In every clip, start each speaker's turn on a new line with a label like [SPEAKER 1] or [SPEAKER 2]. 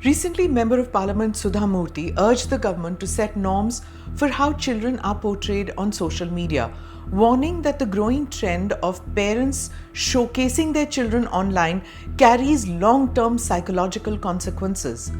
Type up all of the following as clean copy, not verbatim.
[SPEAKER 1] Recently, Member of Parliament Sudha Murthy urged the government to set norms for how children are portrayed on social media, warning that the growing trend of parents showcasing their children online carries long-term psychological consequences.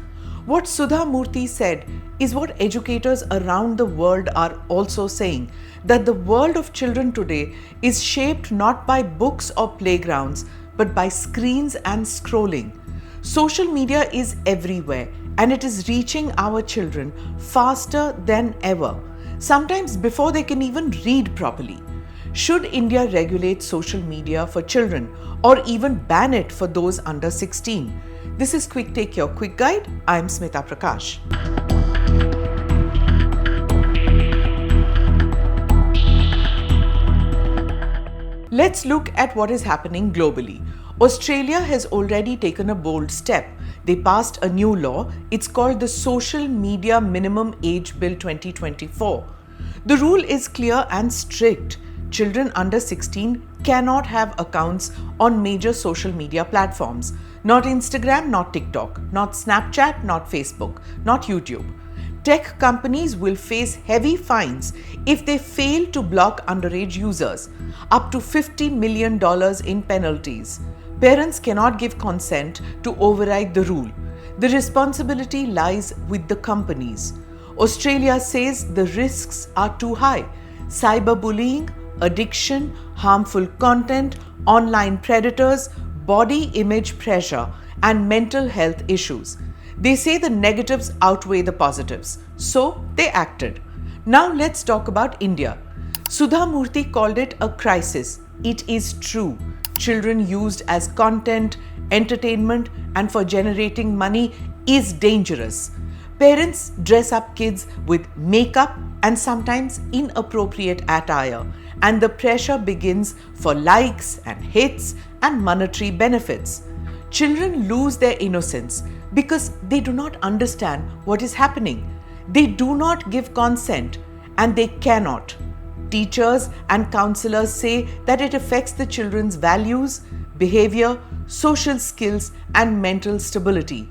[SPEAKER 1] What Sudha Murthy said is what educators around the world are also saying, that the world of children today is shaped not by books or playgrounds, but by screens and scrolling. Social media is everywhere and it is reaching our children faster than ever, sometimes before they can even read properly. Should India regulate social media for children or even ban it for those under 16? This is Quick Take, your quick guide. I am Smita Prakash. Let's look at what is happening globally. Australia has already taken a bold step. They passed a new law. It's called the Social Media Minimum Age Bill 2024. The rule is clear and strict. Children under 16 cannot have accounts on major social media platforms. Not Instagram, not TikTok, not Snapchat, not Facebook, not YouTube. Tech companies will face heavy fines if they fail to block underage users, up to $50 million in penalties. Parents cannot give consent to override the rule. The responsibility lies with the companies. Australia says the risks are too high. Cyberbullying, addiction, harmful content, online predators, body image pressure, and mental health issues. They say the negatives outweigh the positives, so they acted. Now let's talk about India. Sudha Murthy called it a crisis. It is true. Children used as content, entertainment, and for generating money is dangerous. Parents dress up kids with makeup and sometimes inappropriate attire, and the pressure begins for likes and hits and monetary benefits. Children lose their innocence because they do not understand what is happening. They do not give consent and they cannot. Teachers and counselors say that it affects the children's values, behavior, social skills, and mental stability.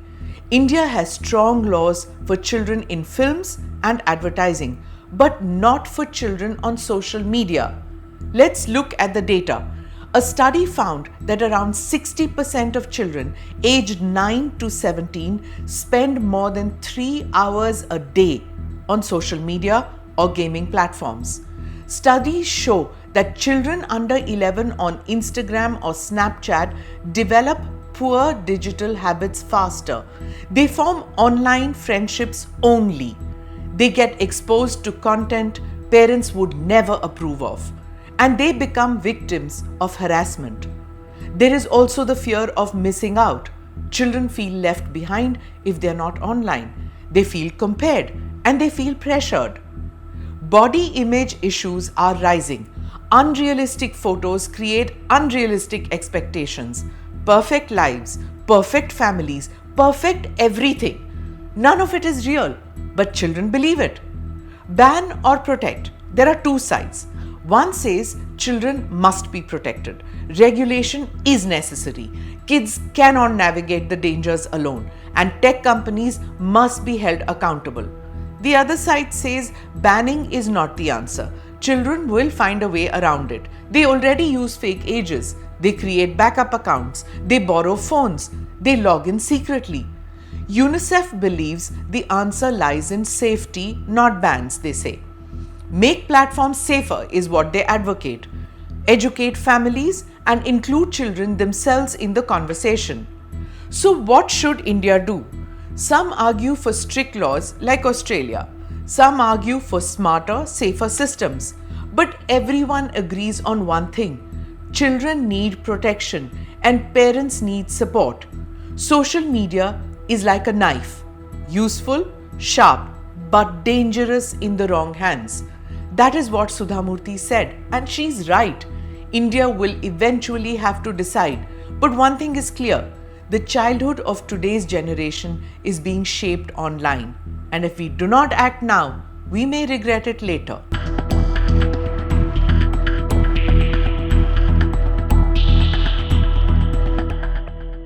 [SPEAKER 1] India has strong laws for children in films and advertising, but not for children on social media. Let's look at the data. A study found that around 60% of children aged 9 to 17 spend more than 3 hours a day on social media or gaming platforms. Studies show that children under 11 on Instagram or Snapchat develop poor digital habits faster. They form online friendships only. They get exposed to content parents would never approve of, and they become victims of harassment. There is also the fear of missing out. Children feel left behind if they are not online. They feel compared and they feel pressured. Body image issues are rising. Unrealistic photos create unrealistic expectations. Perfect lives, perfect families, perfect everything. None of it is real, but children believe it. Ban or protect? There are two sides. One says children must be protected. Regulation is necessary. Kids cannot navigate the dangers alone, and tech companies must be held accountable. The other side says banning is not the answer. Children will find a way around it. They already use fake ages. They create backup accounts. They borrow phones. They log in secretly. UNICEF believes the answer lies in safety, not bans, they say. Make platforms safer is what they advocate. Educate families and include children themselves in the conversation. So what should India do? Some argue for strict laws like Australia. Some argue for smarter, safer systems. But everyone agrees on one thing. Children need protection and parents need support. Social media is like a knife. Useful, sharp, but dangerous in the wrong hands. That is what Sudha Murthy said, and she's right. India will eventually have to decide. But one thing is clear. The childhood of today's generation is being shaped online. And if we do not act now, we may regret it later.